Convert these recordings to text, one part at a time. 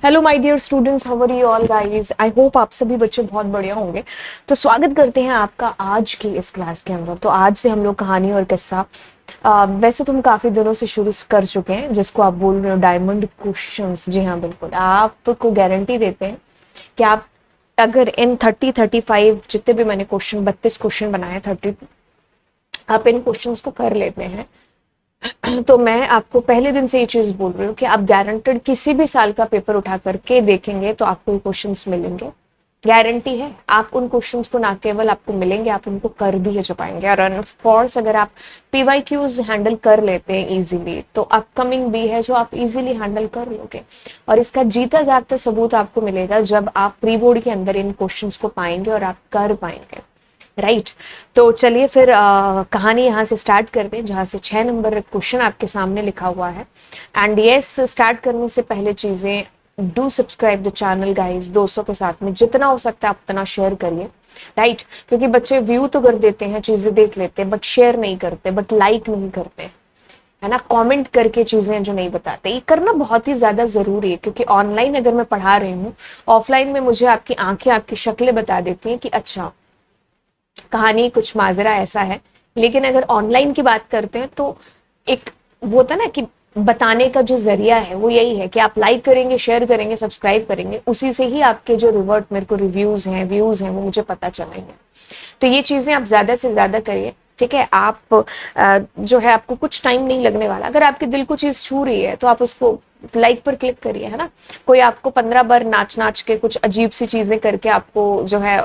Hello my dear students, how are you all guys. I hope आप सभी बच्चे बहुत बढ़िया होंगे। तो स्वागत करते हैं आपका आज की इस क्लास के अंदर। तो आज से हम लोग कहानी और किस्सा वैसे तो हम काफ़ी दिनों से शुरू कर चुके हैं, जिसको आप बोल रहे हो डायमंड क्वेश्चंस। जी हाँ, बिल्कुल आपको गारंटी देते हैं कि आप अगर इन 35 जितने भी मैंने क्वेश्चन 32 क्वेश्चन बनाए 30, आप इन क्वेश्चंस को कर लेते हैं तो मैं आपको पहले दिन से ये चीज बोल रही हूँ कि आप गारंटेड किसी भी साल का पेपर उठा करके देखेंगे तो आपको ये क्वेश्चंस मिलेंगे। गारंटी है, आप उन क्वेश्चंस को ना केवल आपको मिलेंगे, आप उनको कर भी जो पाएंगे। और ऑफ कोर्स अगर आप पीवाईक्यूज हैंडल कर लेते हैं इजीली, तो अपकमिंग भी है जो आप इजीली हैंडल कर लोगे। और इसका जीता जागता सबूत आपको मिलेगा जब आप प्री बोर्ड के अंदर इन क्वेश्चंस को पाएंगे और आप कर पाएंगे। राइट तो चलिए फिर कहानी यहाँ से स्टार्ट करते हैं, जहाँ से 6 नंबर क्वेश्चन आपके सामने लिखा हुआ है। एंड यस, स्टार्ट करने से पहले चीजें, do subscribe the channel guys. दोस्तों के साथ में जितना हो सकता है आप उतना शेयर करिए। राइट क्योंकि बच्चे व्यू तो कर देते हैं, चीजें देख लेते हैं, बट शेयर नहीं करते, बट लाइक नहीं करते, है ना। कमेंट करके चीजें जो नहीं बताते, ये करना बहुत ही ज्यादा जरूरी है। क्योंकि ऑनलाइन अगर मैं पढ़ा रही हूँ, ऑफलाइन में मुझे आपकी आंखें, आपकी शक्लें बता देती हैं कि अच्छा कहानी कुछ माजरा ऐसा है। लेकिन अगर ऑनलाइन की बात करते हैं तो एक वो होता है ना कि बताने का जो जरिया है वो यही है कि आप लाइक करेंगे, शेयर करेंगे, सब्सक्राइब करेंगे, उसी से ही आपके जो रिवर्ट मेरे को रिव्यूज हैं, व्यूज हैं, वो मुझे पता चलेंगे। तो ये चीजें आप ज्यादा से ज्यादा करिए, ठीक है। आप जो है, आपको कुछ टाइम नहीं लगने वाला। अगर आपके दिल को चीज छू रही है तो आप उसको लाइक पर क्लिक करिए, है ना। कोई आपको 15 बार नाच नाच के कुछ अजीब सी चीजें करके आपको जो है,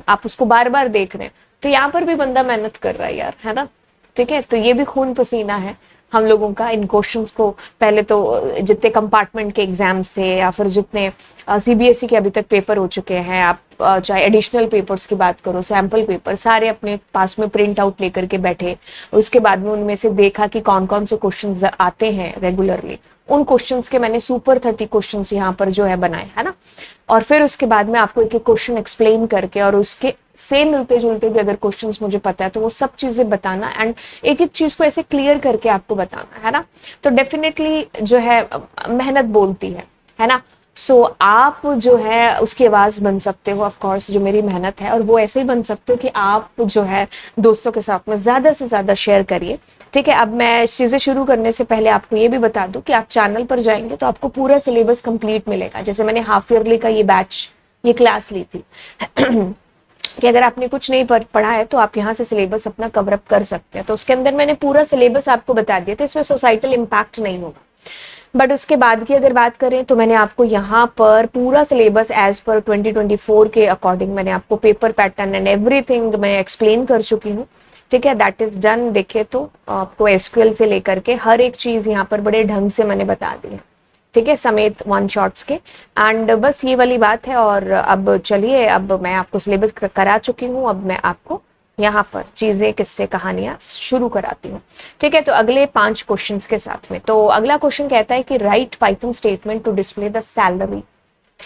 आप उसको बार बार देख रहे हैं, तो यहाँ पर भी बंदा मेहनत कर रहा है यार, है ना। ठीक है, तो ये भी खून पसीना है हम लोगों का इन क्वेश्चंस को। पहले तो जितने कंपार्टमेंट के एग्जाम्स थे या फिर जितने सीबीएसई के अभी तक पेपर हो चुके हैं, आप चाहे एडिशनल पेपर्स की बात करो, सैम्पल पेपर सारे अपने पास में प्रिंट आउट लेकर के बैठे। उसके बाद में उनमें से देखा कि कौन कौन से क्वेश्चंस आते हैं रेगुलरली। उन क्वेश्चंस के मैंने सुपर 30 क्वेश्चंस यहाँ पर जो है बनाए, है ना। और फिर उसके बाद में आपको एक एक क्वेश्चन एक्सप्लेन करके, और उसके सेम मिलते जुलते भी अगर क्वेश्चंस मुझे पता है तो वो सब चीजें बताना, एंड एक एक चीज को ऐसे क्लियर करके आपको बताना, है ना। तो डेफिनेटली जो है मेहनत बोलती है ना। सो आप जो है उसकी आवाज बन सकते हो, ऑफ कोर्स जो मेरी मेहनत है, और वो ऐसे ही बन सकते हो कि आप जो है दोस्तों के साथ में ज्यादा से ज्यादा शेयर करिए। ठीक है, अब मैं चीजें शुरू करने से पहले आपको ये भी बता दूं कि आप चैनल पर जाएंगे तो आपको पूरा सिलेबस कंप्लीट मिलेगा। जैसे मैंने हाफ ईयरली का ये बैच, ये क्लास ली थी कि अगर आपने कुछ नहीं पढ़ा है तो आप यहाँ से सिलेबस अपना कवर अप कर सकते हैं। तो उसके अंदर मैंने पूरा सिलेबस आपको बता दिया था, इसमें सोसाइटल इम्पैक्ट नहीं होगा। बट उसके बाद की अगर बात करें तो मैंने आपको यहाँ पर पूरा सिलेबस एज पर 2024 के अकॉर्डिंग मैंने आपको पेपर पैटर्न एंड एवरीथिंग मैं एक्सप्लेन कर चुकी हूँ। ठीक है, दैट इज डन। देखिए तो आपको एसक्यूएल से लेकर के हर एक चीज यहाँ पर बड़े ढंग से मैंने बता दी है, ठीक है, समेत वन शॉट्स के। एंड बस ये वाली बात है। और अब चलिए, अब मैं आपको सिलेबस करा चुकी हूँ, अब मैं आपको यहाँ पर चीजें, किस्से, कहानियां शुरू कराती हूँ। ठीक है, तो अगले 5 क्वेश्चंस के साथ में, तो अगला क्वेश्चन कहता है कि write Python statement to display the salary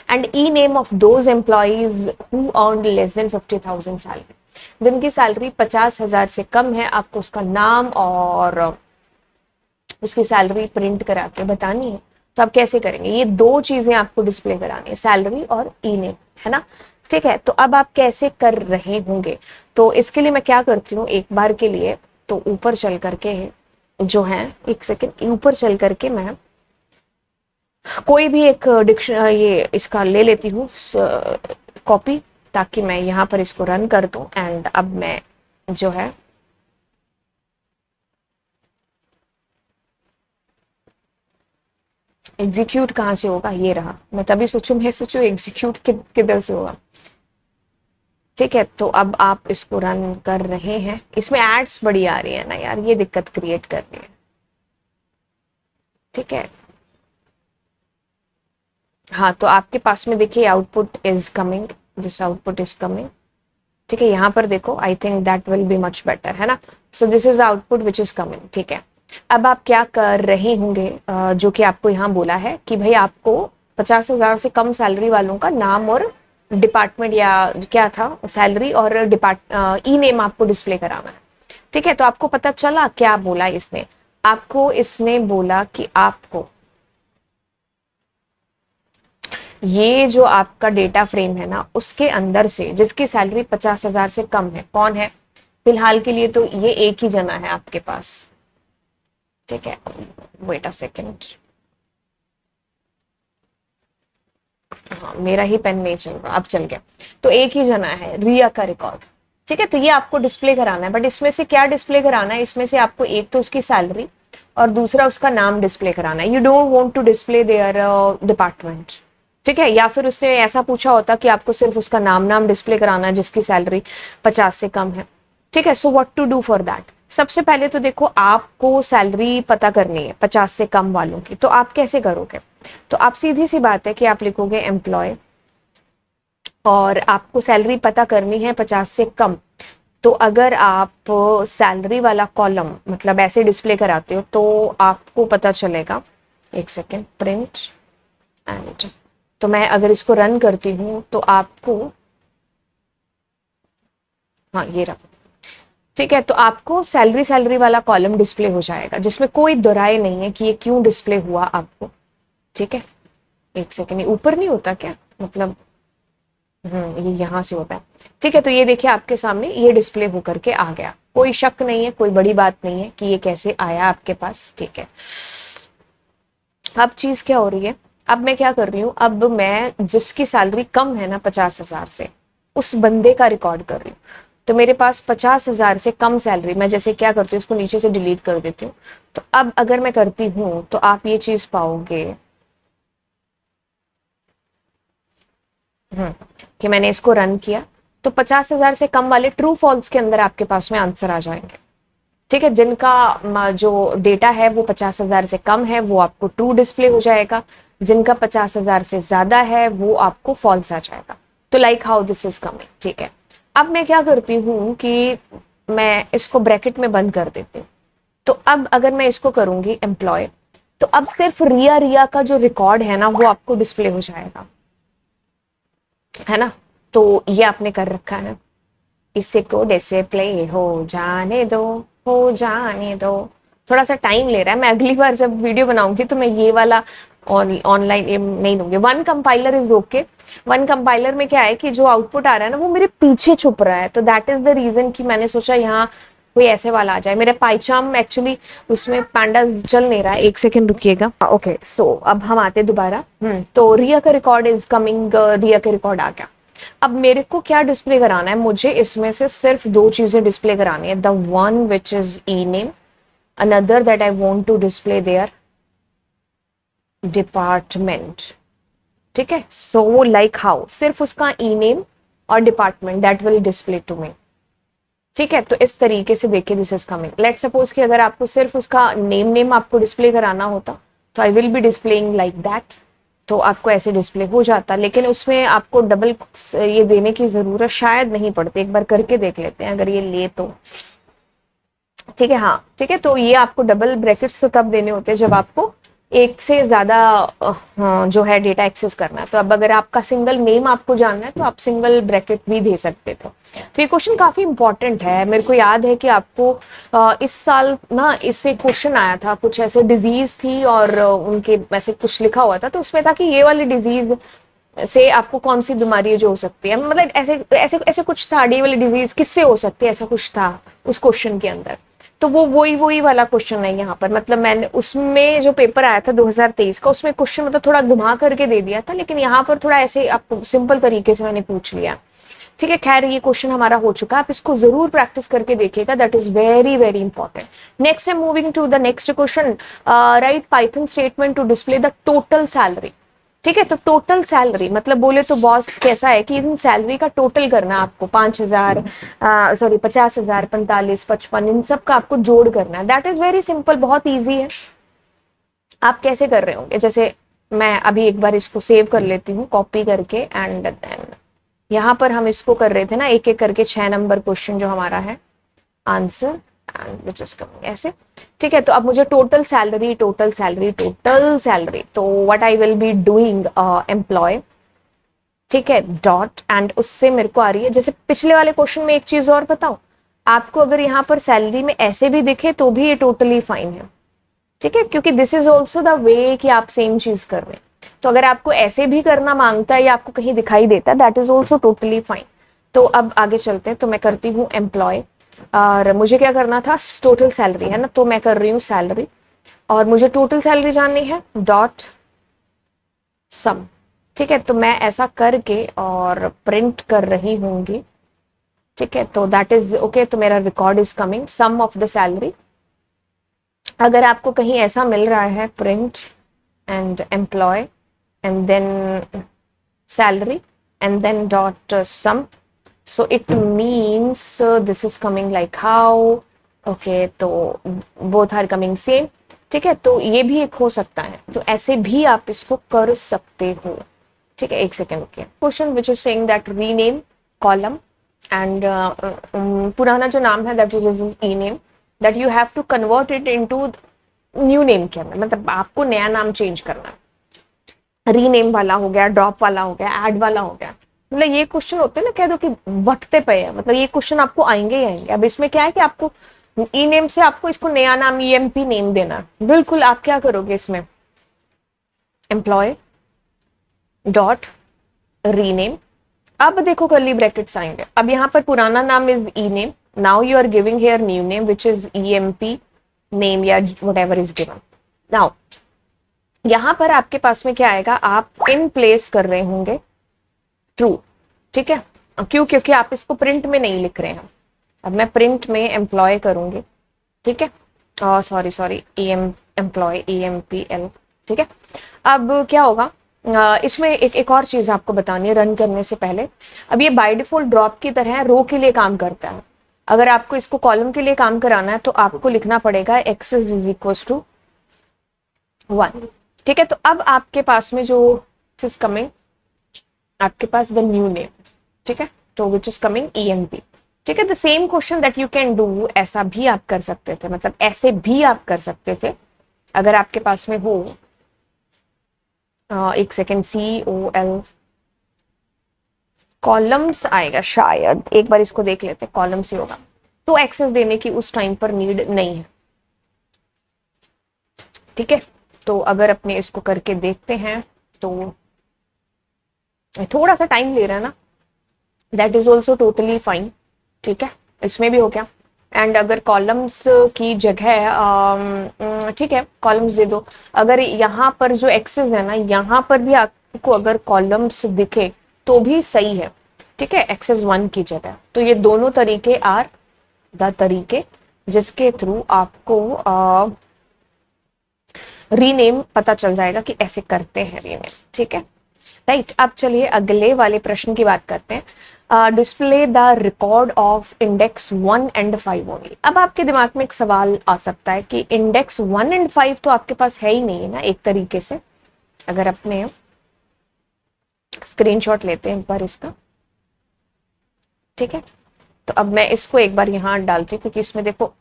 and E name of those employees who earn less than 50,000 salary. जिनकी सैलरी 50,000 से कम है, आपको उसका नाम और उसकी सैलरी प्रिंट करा के बतानी है। तो आप कैसे करेंगे? ये दो चीजें आपको डिस्प्ले करानी है, सैलरी और ई नेम, है ना। ठीक है, तो अब आप कैसे कर रहे होंगे? तो इसके लिए मैं क्या करती हूँ, एक बार के लिए तो ऊपर चल करके जो है, एक सेकेंड, ऊपर चल करके मैं कोई भी एक ये इसका ले लेती हूँ कॉपी, ताकि मैं यहाँ पर इसको रन कर दूं। एंड अब मैं जो है एग्जीक्यूट कहाँ से होगा, ये रहा। मैं तभी मैं सोचू एग्जीक्यूट किधर से होगा। ठीक है, तो अब आप इसको रन कर रहे हैं। इसमें एड्स बड़ी आ रही है ना यार, ये दिक्कत क्रिएट कर रही है। ठीक है, हाँ, तो आपके पास में देखिए output is coming, this output is coming. ठीक है, यहाँ पर देखो, I think that will be much better, है ना। So this is output which is coming. ठीक है, अब आप क्या कर रहे होंगे, जो कि आपको यहाँ बोला है कि भाई आपको 50,000 से कम सैलरी वालों का नाम और डिपार्टमेंट, या क्या था, सैलरी और ई नेम आपको डिस्प्ले कराना है। ठीक है, तो आपको पता चला क्या बोला इसने? आपको इसने बोला कि आपको ये जो आपका डेटा फ्रेम है ना, उसके अंदर से जिसकी सैलरी 50,000 से कम है, कौन है? फिलहाल के लिए तो ये एक ही जना है आपके पास, ठीक है। वेट अ सेकेंड, हाँ मेरा ही पेन नहीं चल रहा, अब चल गया। तो एक ही जना है, रिया का रिकॉर्ड, ठीक है। तो ये आपको डिस्प्ले कराना है, बट इसमें से क्या डिस्प्ले कराना है? इसमें से आपको एक तो उसकी सैलरी और दूसरा उसका नाम डिस्प्ले कराना है। You don't want to display their department, ठीक है। या फिर उसने ऐसा पूछा होता कि आपको सिर्फ उसका नाम डिस्प्ले कराना है जिसकी सैलरी 50 से कम है, ठीक है। So what to do for that? सबसे पहले तो देखो, आपको सैलरी पता करनी है 50 से कम वालों की, तो आप कैसे करोगे? तो आप सीधी सी बात है कि आप लिखोगे एम्प्लॉय, और आपको सैलरी पता करनी है 50 से कम। तो अगर आप सैलरी वाला कॉलम मतलब ऐसे डिस्प्ले कराते हो तो आपको पता चलेगा, एक सेकेंड, प्रिंट एंड, तो मैं अगर इसको रन करती हूँ तो आपको, हाँ ये रहा, ठीक है। तो आपको सैलरी वाला कॉलम डिस्प्ले हो जाएगा, जिसमें कोई दोराय नहीं है कि ये क्यों डिस्प्ले हुआ आपको, ठीक है। एक सेकेंड, ये ऊपर नहीं होता क्या? मतलब ये यहाँ से होता है, ठीक है। तो ये देखिए आपके सामने ये डिस्प्ले होकर के आ गया, कोई शक नहीं है, कोई बड़ी बात नहीं है कि ये कैसे आया आपके पास, ठीक है। अब चीज क्या हो रही है, अब मैं क्या कर रही हूँ, अब मैं जिसकी सैलरी कम है ना 50,000 से, उस बंदे का रिकॉर्ड कर रही हूँ। तो मेरे पास 50,000 से कम सैलरी, मैं जैसे क्या करती हूँ, उसको नीचे से डिलीट कर देती हूँ। तो अब अगर मैं करती हूँ तो आप ये चीज पाओगे कि मैंने इसको रन किया, तो 50,000 से कम वाले ट्रू फॉल्स के अंदर आपके पास में आंसर आ जाएंगे, ठीक है। जिनका जो डेटा है वो 50,000 से कम है वो आपको ट्रू डिस्प्ले हो जाएगा, जिनका 50,000 से ज्यादा है वो आपको फॉल्स आ जाएगा। तो like how this is coming, ठीक है। अब मैं क्या करती हूँ कि मैं इसको ब्रैकेट में बंद कर देती हूँ। तो अब अगर मैं इसको करूंगी एम्प्लॉय, तो अब सिर्फ रिया रिया का जो रिकॉर्ड है ना वो आपको डिस्प्ले हो जाएगा, है ना। तो ये आपने कर रखा है, इसे को डिस्प्ले हो जाने दो, हो जाने दो। थोड़ा सा टाइम ले रहा है, मैं अगली बार जब वीडियो बनाऊंगी तो मैं ये वाला ऑनलाइन नहीं दूंगी। One compiler is okay. One compiler में क्या है कि जो आउटपुट आ रहा है ना वो मेरे पीछे छुप रहा है, तो दैट इज द रीजन कि मैंने सोचा यहाँ कोई ऐसे वाला आ जाए। मेरे पाइचाम एक्चुअली उसमें पांडास चल नहीं रहा है, एक सेकेंड रुकिएगा। ओके सो अब हम आते दोबारा। तो रिया का रिकॉर्ड इज कमिंग, रिया का रिकॉर्ड आ गया। अब मेरे को क्या डिस्प्ले कराना है, मुझे इसमें से सिर्फ दो चीजें डिस्प्ले करानी है, the one which is E name, another that I want to display their department, ठीक है। सो लाइक हाउ, सिर्फ उसका ई नेम और department that will display to me, ठीक है। तो इस तरीके से देखिए this is coming. Let suppose कि अगर आपको सिर्फ उसका नेम आपको डिस्प्ले कराना होता तो आई will B displaying like that, तो आपको ऐसे डिस्प्ले हो जाता, लेकिन उसमें आपको डबल ये देने की जरूरत शायद नहीं पड़ती। एक बार करके देख लेते हैं अगर ये ले तो, ठीक है। हाँ ठीक है, तो ये आपको डबल ब्रैकेट्स तो तब देने होते हैं जब आपको एक से ज्यादा जो है डेटा एक्सेस करना है। तो अब अगर आपका सिंगल नेम आपको जानना है तो आप सिंगल ब्रैकेट भी दे सकते थे। तो ये क्वेश्चन काफी इंपॉर्टेंट है। मेरे को याद है कि आपको इस साल ना इससे क्वेश्चन आया था, कुछ ऐसे डिजीज थी और उनके ऐसे कुछ लिखा हुआ था, तो उसमें था कि ये वाली डिजीज से आपको कौन सी बीमारी जो हो सकती है, मतलब ऐसे ऐसे ऐसे कुछ था, डी वाली डिजीज किससे हो सकती है, ऐसा कुछ था उस क्वेश्चन के अंदर। तो वो वही वाला क्वेश्चन है यहाँ पर। मतलब मैंने उसमें जो पेपर आया था 2023 का, उसमें क्वेश्चन मतलब थोड़ा घुमा करके दे दिया था, लेकिन यहाँ पर थोड़ा ऐसे आपको सिंपल तरीके से मैंने पूछ लिया, ठीक है। खैर ये क्वेश्चन हमारा हो चुका है, आप इसको जरूर प्रैक्टिस करके देखिएगा, that is very very important. Next I am moving to the next question, write Python statement to display the total salary, ठीक है। तो टोटल सैलरी मतलब बोले तो बॉस कैसा है कि इन सैलरी का टोटल करना है आपको, 5,000 सॉरी 50,000, 45, 55, इन सब का आपको जोड़ करना है। दैट इज वेरी सिंपल, बहुत ईजी है। आप कैसे कर रहे होंगे, जैसे मैं अभी एक बार इसको सेव कर लेती हूँ कॉपी करके, एंड देन यहाँ पर हम इसको कर रहे थे ना एक एक करके 6 नंबर क्वेश्चन जो हमारा है answer, and which is coming ऐसे, ठीक है। तो अब मुझे total salary total salary total salary, तो what I will be doing employ, ठीक है, डॉट, एंड उससे मेरे को आ रही है, जैसे पिछले वाले क्वेश्चन में एक चीज और बताऊं आपको, अगर यहाँ पर सैलरी में ऐसे भी दिखे तो भी ये टोटली फाइन है, ठीक है, क्योंकि this is also the way कि आप सेम चीज कर रहे हैं। तो अगर आपको ऐसे भी करना मांगता है या आपको कहीं दिखाई देता है, that is also totally fine. तो अब आगे चलते हैं। तो मैं करती हूँ एम्प्लॉय, और मुझे क्या करना था, टोटल सैलरी है ना, तो मैं कर रही हूँ सैलरी, और मुझे टोटल सैलरी जाननी है, डॉट सम। ठीक है, तो मैं ऐसा करके और प्रिंट कर रही होंगी। ठीक है, तो दैट इज ओके। तो मेरा record is coming sum of the salary. अगर आपको कहीं ऐसा मिल रहा है print and employ and then salary and then dot sum, so it means this is coming like how, okay, तो both are coming same। ठीक है, तो ये भी एक हो सकता है, तो ऐसे भी आप इसको कर सकते हो। ठीक है, एक सेकेंड रुकिए। Question which is saying that rename column and पुराना जो नाम है that is E name, that you have to convert it into new name के अंदर, मतलब आपको नया नाम चेंज करना है। रीनेम वाला हो गया, ड्रॉप वाला हो गया, ऐड वाला हो गया, मतलब ये क्वेश्चन होते हैं ना, कह दो कि बटते पे है, मतलब ये क्वेश्चन आपको आएंगे ही आएंगे। अब इसमें क्या है कि आपको ई नेम से आपको इसको नया नाम ईएमपी नेम देना है। बिल्कुल, आप क्या करोगे इसमें, एम्प्लॉय डॉट रीनेम। अब देखो कर्ली ब्रैकेट्स आएंगे। अब यहाँ पर पुराना नाम is E name, now you are giving here new name which is EMP name या व्हाटएवर इज गिवन। नाउ यहां पर आपके पास में क्या आएगा, आप इन प्लेस कर रहे होंगे ट्रू। ठीक है, क्यों, क्योंकि आप इसको प्रिंट में नहीं लिख रहे हैं। अब मैं प्रिंट में एम्प्लॉय करूंगी। ठीक है, सॉरी सॉरी, एम्प्लॉय EMPL। ठीक है, अब क्या होगा, इसमें एक और चीज आपको बतानी है रन करने से पहले। अब ये बाय डिफॉल्ट ड्रॉप की तरह रो के लिए काम करता है। अगर आपको इसको कॉलम के लिए काम कराना है तो आपको लिखना पड़ेगा x इज इक्वल टू 1। ठीक है, तो अब आपके पास में जो इज कमिंग, आपके पास द न्यू नेम। ठीक है, तो विच इज कमिंग EMP। ठीक है, the same question that you can do, ऐसा भी आप कर सकते थे, मतलब ऐसे भी आप कर सकते थे अगर आपके पास में हो। एक सेकेंड, COL कॉलम्स आएगा शायद, एक बार इसको देख लेते हैं, कॉलम्स ही होगा। तो एक्सेस देने की उस टाइम पर नीड नहीं है। ठीक है, तो अगर अपने इसको करके देखते हैं तो थोड़ा सा टाइम ले रहा है ना, that is also totally fine. ठीक है, इसमें भी हो गया। एंड अगर कॉलम्स की जगह ठीक है कॉलम्स दे दो। अगर यहाँ पर जो एक्सेस है ना, यहाँ पर भी आपको अगर कॉलम्स दिखे तो भी सही है। ठीक है, एक्सेस 1 की जगह। तो ये दोनों तरीके आर द तरीके जिसके थ्रू आपको रीनेम पता चल जाएगा कि ऐसे करते हैं रीनेम। ठीक है, राइट। अब चलिए अगले वाले प्रश्न की बात करते हैं। Display the record of index 1 and 5 only. अब आपके दिमाग में एक सवाल आ सकता है कि इंडेक्स 1 एंड 5 तो आपके पास है ही नहीं है ना, एक तरीके से। अगर अपने स्क्रीनशॉट लेते हैं एक बार इसका। ठीक है, तो अब मैं इसको एक बार यहाँ डालती हूँ क्योंकि इसमें देखो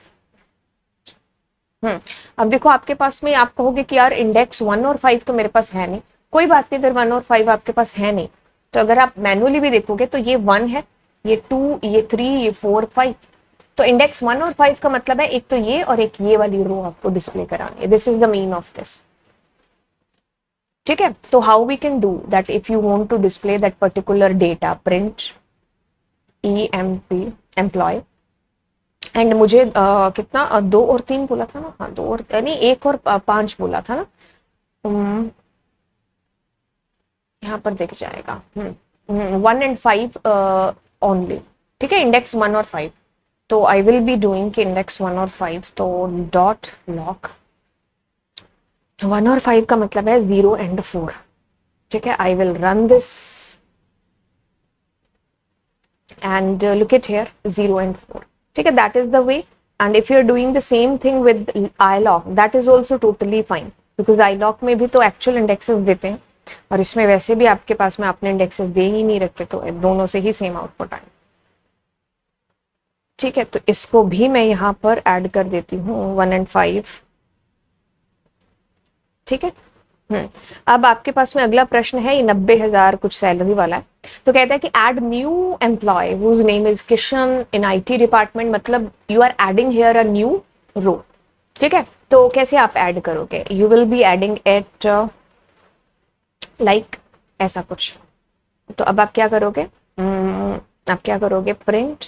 अब देखो आपके पास में, आप कहोगे कि यार इंडेक्स 1 और 5 तो मेरे पास है नहीं। कोई बात नहीं, अगर 1 और 5 आपके पास है नहीं तो अगर आप मैनुअली भी देखोगे तो ये 1 है, ये 2, ये 3, ये 4, 5। तो इंडेक्स 1 और 5 का मतलब है एक तो ये और एक ये वाली रो आपको डिस्प्ले करानी है। This is the mean of this. ठीक है, तो how we can do that, if you want to display that particular data, print EMP employ and मुझे कितना 2 और 3 बोला था ना, हाँ 2 और नहीं 1 और 5 बोला था ना। यहाँ पर दिख जाएगा 1 एंड 5 ओनली। ठीक है, इंडेक्स 1 और 5। तो आई विल बी डूइंग कि इंडेक्स 1 और 5, तो डॉट लॉक 1 और 5 का मतलब है 0 एंड 4। ठीक है, I will run this and look at here 0 and 4. ठीक है, that is the way. And if you are doing the same thing with iLock, that is also totally fine, because iLock में भी तो actual indexes देते हैं और इसमें वैसे भी आपके पास में आपने indexes दे ही नहीं रखे, तो दोनों से ही सेम आउटपुट आए। ठीक है, तो इसको भी मैं यहाँ पर ऐड कर देती हूँ 1 and 5। ठीक है, अब आपके पास में अगला प्रश्न है, ये 90,000 कुछ सैलरी वाला है। तो कहता है कि add new employ whose name is Kishan in IT department, मतलब you are adding here a new row. ठीक है, तो कैसे आप ऐड करोगे, you will be adding at like ऐसा कुछ। तो अब आप क्या करोगे, आप क्या करोगे, प्रिंट,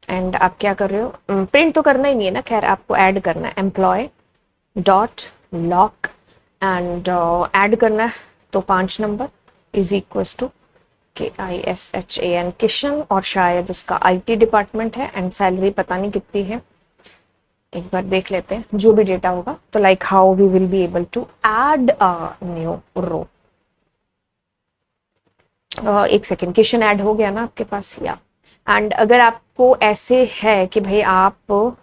एंड आप क्या कर रहे हो, प्रिंट तो करना ही नहीं है ना, खैर आपको ऐड करना है employ dot loc, and add करना है तो 5 number is equals to KISHAN Kishan, और शायद उसका IT डिपार्टमेंट है, एंड सैलरी पता नहीं कितनी है, एक बार देख लेते हैं जो भी डेटा होगा। तो like how we will be able to add a new row. एक सेकेंड, किशन ऐड हो गया ना आपके पास, या एंड अगर आपको ऐसे है कि भाई आप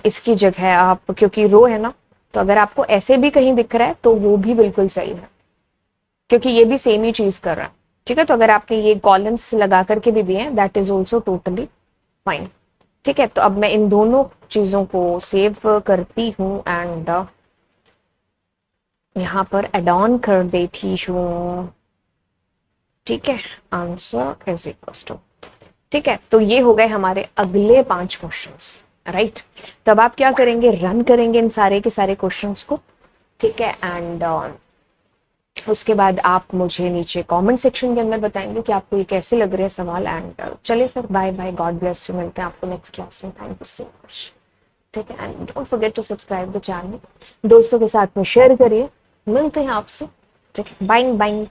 इसकी जगह आप, क्योंकि रो है ना, तो अगर आपको ऐसे भी कहीं दिख रहा है तो वो भी बिल्कुल सही है, क्योंकि ये भी सेम ही चीज कर रहा है। ठीक है, तो अगर आपने ये कॉलम्स लगा करके भी दिए हैं, that is also totally fine. ठीक है, तो अब मैं इन दोनों चीजों को सेव करती हूँ, एंड यहाँ पर एड ऑन कर देती हूँ। ठीक है, आंसर इज इक्वल टू, ठीक है, तो ये हो गए हमारे अगले 5 क्वेश्चंस, राइट। तब आप क्या करेंगे, रन करेंगे इन सारे के सारे क्वेश्चंस को। ठीक है, एंड उसके बाद आप मुझे नीचे कमेंट सेक्शन के अंदर बताएंगे कि आपको ये कैसे लग रहे हैं सवाल, एंड चलिए फिर bye bye, God bless you, मिलते हैं आपको नेक्स्ट क्लास में, थैंक यू सो मच। ठीक है, and don't forget to subscribe the channel, दोस्तों के साथ में शेयर करिए, मिलते हैं आपसे। ठीक है, बाइंग बाइंग।